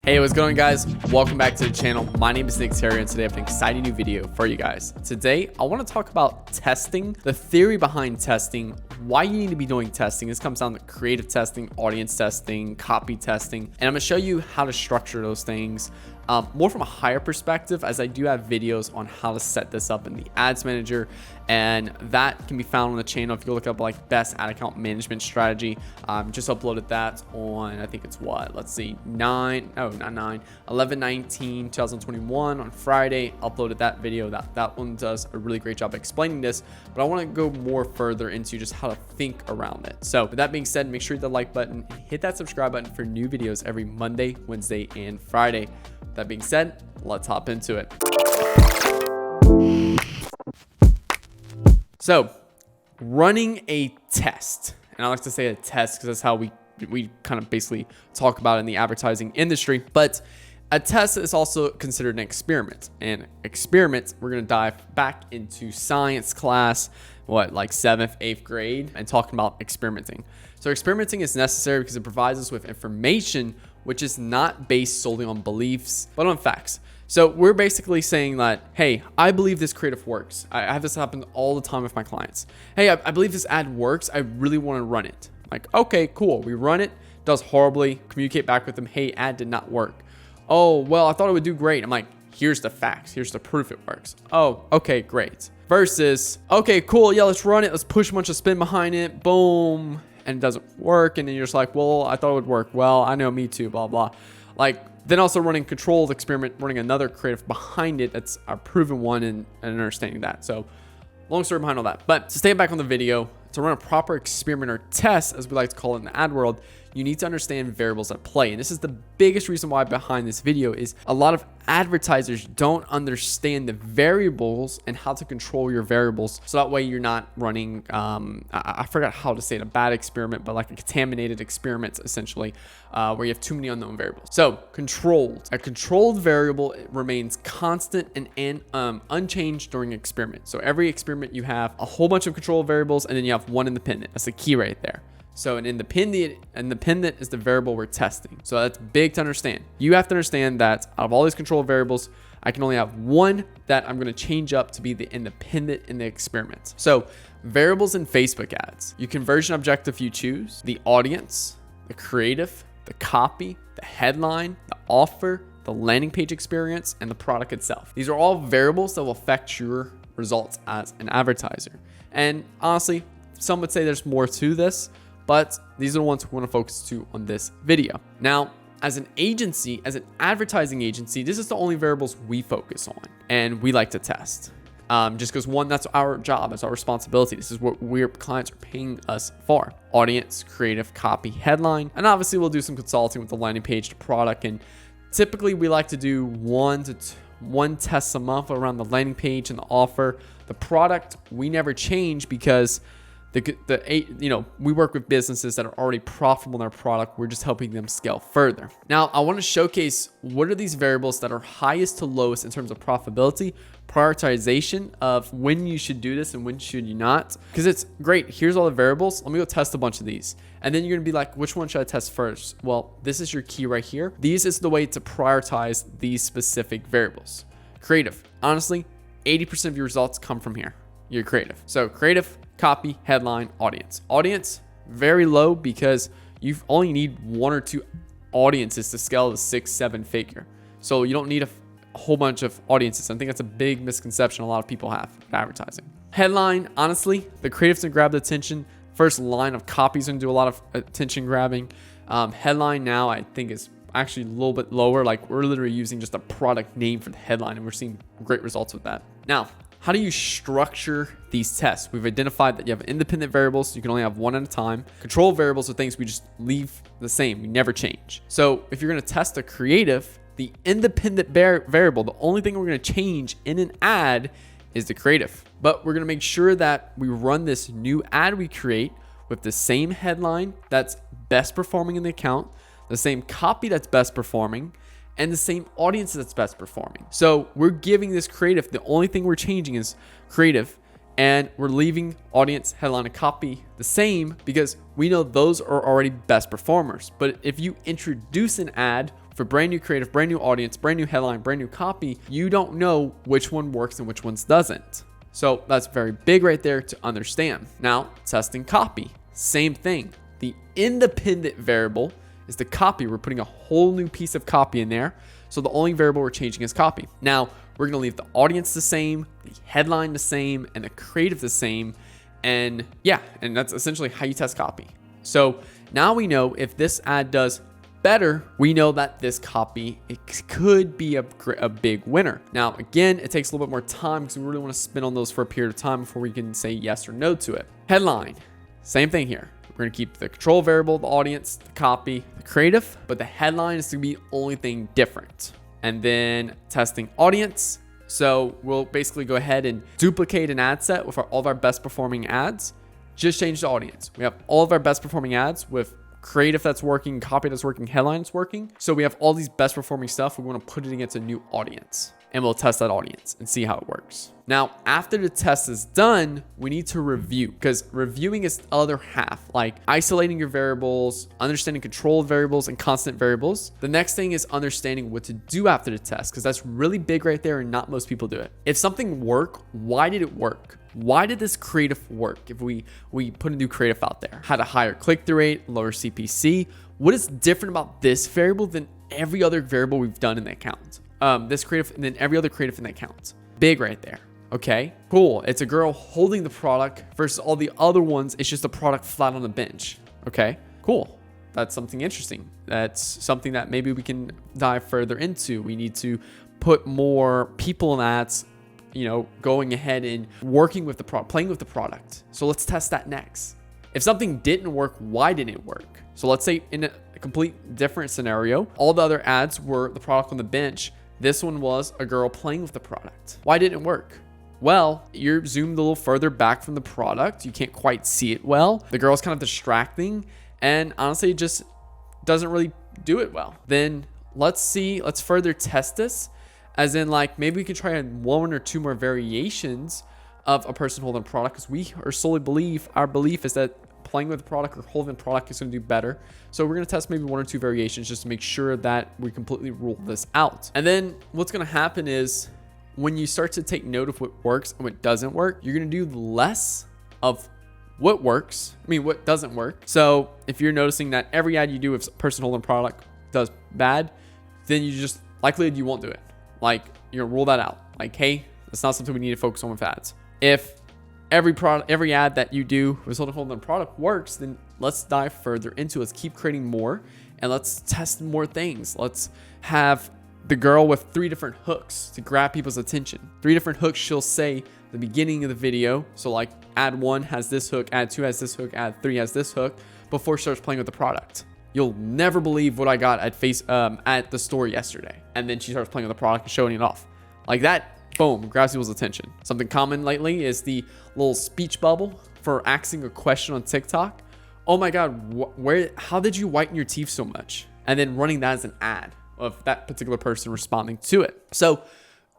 Hey, what's going on, guys? Welcome back to the channel. My name is Nick Theriot, and today I have an exciting new video for you guys. Today, I want to talk about testing, the theory behind testing, why you need to be doing testing. This comes down to creative testing, audience testing, copy testing, and I'm going to show you how to structure those things more from a higher perspective, as I do have videos on how to set this up in the ads manager, and that can be found on the channel. If you look up like best ad account management strategy, just uploaded that on, I think it's what, let's see, 11/19/2021 on Friday. Uploaded that video. That one does a really great job explaining this, but I want to go more further into just how to think around it. So with that being said, make sure you hit the like button and hit that subscribe button for new videos every Monday, Wednesday, and Friday. That being said, let's hop into it. So, running a test, and I like to say a test because that's how we kind of basically talk about it in the advertising industry, but a test is also considered an experiment. And experiments, we're going to dive back into science class, like 7th, 8th grade, and talking about experimenting. So experimenting is necessary because it provides us with information which is not based solely on beliefs, but on facts. So we're basically saying that, hey, I believe this creative works. I have this happen all the time with my clients. Hey, I believe this ad works. I really want to run it. Like, okay, cool. We run it, does horribly, communicate back with them. Hey, ad did not work. Oh, well, I thought it would do great. I'm like, here's the facts. Here's the proof it works. Oh, okay, great. Versus, okay, cool. Yeah, let's run it. Let's push a bunch of spin behind it. Boom. And it doesn't work. And then you're just like, well, I thought it would work. Well, I know, me too, blah, blah. Like, then also running controlled experiment, running another creative behind it. That's a proven one and understanding that. So long story behind all that. But to stay back on the video, to run a proper experiment or test, as we like to call it in the ad world, you need to understand variables at play. And this is the biggest reason why behind this video is a lot of advertisers don't understand the variables and how to control your variables. So that way you're not running, I forgot how to say it, a bad experiment, but like a contaminated experiment, essentially, where you have too many unknown variables. So controlled, a controlled variable remains constant and unchanged during experiment. So every experiment you have a whole bunch of control variables, and then you have one independent. That's the key right there. So an independent is the variable we're testing. So that's big to understand. You have to understand that out of all these control variables, I can only have one that I'm going to change up to be the independent in the experiment. So variables in Facebook ads, your conversion objective you choose, the audience, the creative, the copy, the headline, the offer, the landing page experience, and the product itself. These are all variables that will affect your results as an advertiser. And honestly, some would say there's more to this, but these are the ones we want to focus to on this video. Now, as an agency, as an advertising agency, this is the only variables we focus on and we like to test. Just because one, that's our job, that's our responsibility. This is what clients are paying us for. Audience, creative, copy, headline, and obviously we'll do some consulting with the landing page, the product, and typically we like to do one test a month around the landing page and the offer. The product, we never change because we work with businesses that are already profitable in their product. We're just helping them scale further. Now, I want to showcase what are these variables that are highest to lowest in terms of profitability, prioritization of when you should do this and when should you not. Because it's great. Here's all the variables. Let me go test a bunch of these. And then you're going to be like, which one should I test first? Well, this is your key right here. These is the way to prioritize these specific variables. Creative. Honestly, 80% of your results come from here. You're creative. So creative, copy, headline, audience. Audience, very low because you only need one or two audiences to scale to 6-7 figure. So you don't need a whole bunch of audiences. I think that's a big misconception a lot of people have in advertising. Headline, honestly, the creative's gonna grab the attention. First line of copy's gonna do a lot of attention grabbing. Headline now I think is actually a little bit lower. Like we're literally using just a product name for the headline and we're seeing great results with that. Now, how do you structure these tests? We've identified that you have independent variables, so you can only have one at a time. Control variables are things we just leave the same, we never change. So if you're gonna test a creative, the independent variable, the only thing we're gonna change in an ad is the creative. But we're gonna make sure that we run this new ad we create with the same headline that's best performing in the account, the same copy that's best performing, and the same audience that's best performing. So we're giving this creative, the only thing we're changing is creative, and we're leaving audience, headline, and copy the same because we know those are already best performers. But if you introduce an ad for brand new creative, brand new audience, brand new headline, brand new copy, you don't know which one works and which ones doesn't. So that's very big right there to understand. Now, testing copy, same thing. The independent variable is the copy. We're putting a whole new piece of copy in there. So the only variable we're changing is copy. Now, we're going to leave the audience the same, the headline the same, and the creative the same. And yeah, and that's essentially how you test copy. So now we know if this ad does better, we know that this copy, it could be a big winner. Now, again, it takes a little bit more time because we really want to spin on those for a period of time before we can say yes or no to it. Headline, same thing here. We're going to keep the control variable, the audience, the copy, the creative, but the headline is going to be the only thing different. And then testing audience. So we'll basically go ahead and duplicate an ad set with all of our best performing ads. Just change the audience. We have all of our best performing ads with creative that's working, copy that's working, headline that's working. So we have all these best performing stuff. We want to put it against a new audience, and we'll test that audience and see how it works. Now, after the test is done, we need to review, because reviewing is the other half, like isolating your variables, understanding control variables and constant variables. The next thing is understanding what to do after the test, because that's really big right there and not most people do it. If something worked, why did it work? Why did this creative work? If we put a new creative out there, had a higher click-through rate, lower CPC, what is different about this variable than every other variable we've done in the account? This creative and then every other creative in the account. Big right there. Okay, cool. It's a girl holding the product versus all the other ones. It's just a product flat on the bench. Okay, cool. That's something interesting. That's something that maybe we can dive further into. We need to put more people in ads, going ahead and working with the product, playing with the product. So let's test that next. If something didn't work, why didn't it work? So let's say in a complete different scenario, all the other ads were the product on the bench. This one was a girl playing with the product. Why didn't it work? Well, you're zoomed a little further back from the product. You can't quite see it well. The girl's kind of distracting, and honestly, it just doesn't really do it well. Then let's further test this, as in like maybe we can try one or two more variations of a person holding a product, because we are solely our belief is that playing with the product or holding the product is going to do better. So we're going to test maybe one or two variations just to make sure that we completely rule this out. And then what's going to happen is, when you start to take note of what works and what doesn't work, you're going to do less of what doesn't work. So if you're noticing that every ad you do with a person holding product does bad, then you just likely you won't do it. Like, you're going to rule that out. Like, hey, that's not something we need to focus on with ads. If every ad that you do with someone holding a product works, then let's dive further into it. Let's keep creating more, and let's test more things. Let's have the girl with 3 different hooks to grab people's attention. 3 different hooks she'll say at the beginning of the video. So like ad 1 has this hook, ad 2 has this hook, ad 3 has this hook, before she starts playing with the product. You'll never believe what I got at the store yesterday. And then she starts playing with the product and showing it off. Like that, boom, grabs people's attention. Something common lately is the little speech bubble for asking a question on TikTok. Oh my God, how did you whiten your teeth so much? And then running that as an ad of that particular person responding to it. So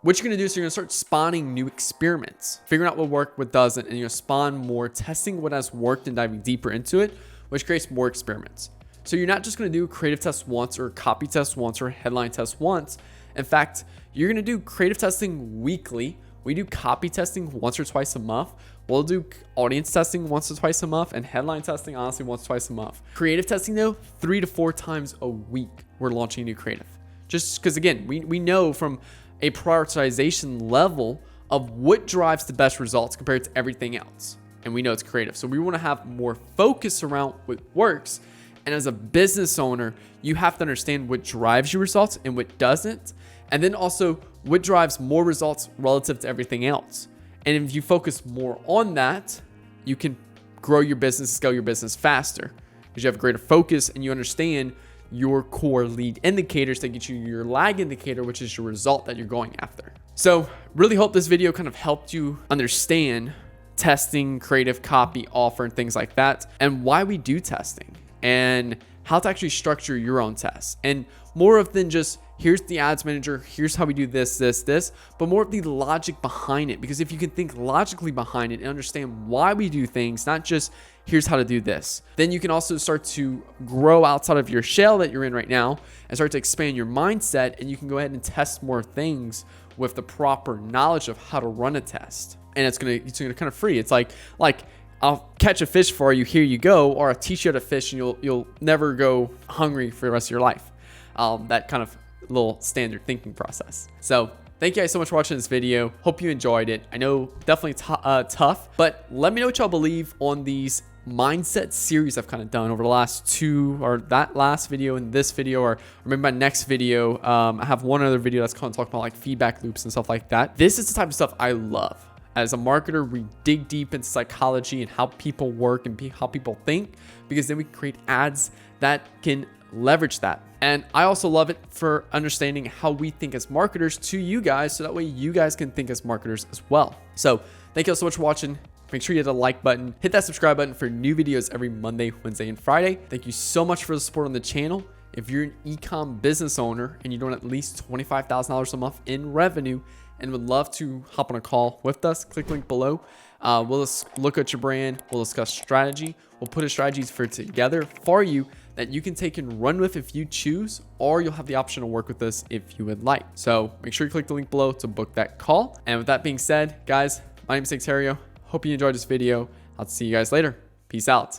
what you're going to do is you're going to start spawning new experiments, figuring out what worked, what doesn't, and you're going to spawn more, testing what has worked and diving deeper into it, which creates more experiments. So you're not just going to do creative test once or copy test once or headline test once. In fact, you're going to do creative testing weekly. We do copy testing once or twice a month. We'll do audience testing once or twice a month, and headline testing, honestly, once or twice a month. Creative testing, though, 3 to 4 times a week, we're launching a new creative. Just because, again, we know from a prioritization level of what drives the best results compared to everything else. And we know it's creative. So we want to have more focus around what works. And as a business owner, you have to understand what drives your results and what doesn't. And then also what drives more results relative to everything else. And if you focus more on that, you can grow your business, scale your business faster, because you have greater focus and you understand your core lead indicators that get you your lag indicator, which is your result that you're going after. So really hope this video kind of helped you understand testing, creative, copy, offer, and things like that, and why we do testing, and how to actually structure your own tests. And more of than just, here's the ads manager, here's how we do this, but more of the logic behind it. Because if you can think logically behind it and understand why we do things, not just here's how to do this, then you can also start to grow outside of your shell that you're in right now and start to expand your mindset, and you can go ahead and test more things with the proper knowledge of how to run a test. And it's gonna kind of free. It's like I'll catch a fish for you, here you go, or I'll teach you how to fish and you'll never go hungry for the rest of your life. That kind of little standard thinking process. So thank you guys so much for watching this video. Hope you enjoyed it. I know definitely tough, but let me know what y'all believe on these mindset series I've kind of done over the last two, or that last video and this video, or maybe my next video. I have one other video that's kind of talking about like feedback loops and stuff like that. This is the type of stuff I love. As a marketer, we dig deep into psychology and how people work and how people think, because then we create ads that can leverage that. And I also love it for understanding how we think as marketers to you guys, so that way you guys can think as marketers as well. So thank you all so much for watching. Make sure you hit the like button, hit that subscribe button for new videos every Monday, Wednesday, and Friday. Thank you so much for the support on the channel. If you're an e-com business owner and you're doing at least $25,000 a month in revenue and would love to hop on a call with us, click the link below. We'll just look at your brand. We'll discuss strategy. We'll put a strategy together for you that you can take and run with if you choose, or you'll have the option to work with us if you would like. So make sure you click the link below to book that call. And with that being said, guys, my name is Nick Theriot. Hope you enjoyed this video. I'll see you guys later. Peace out.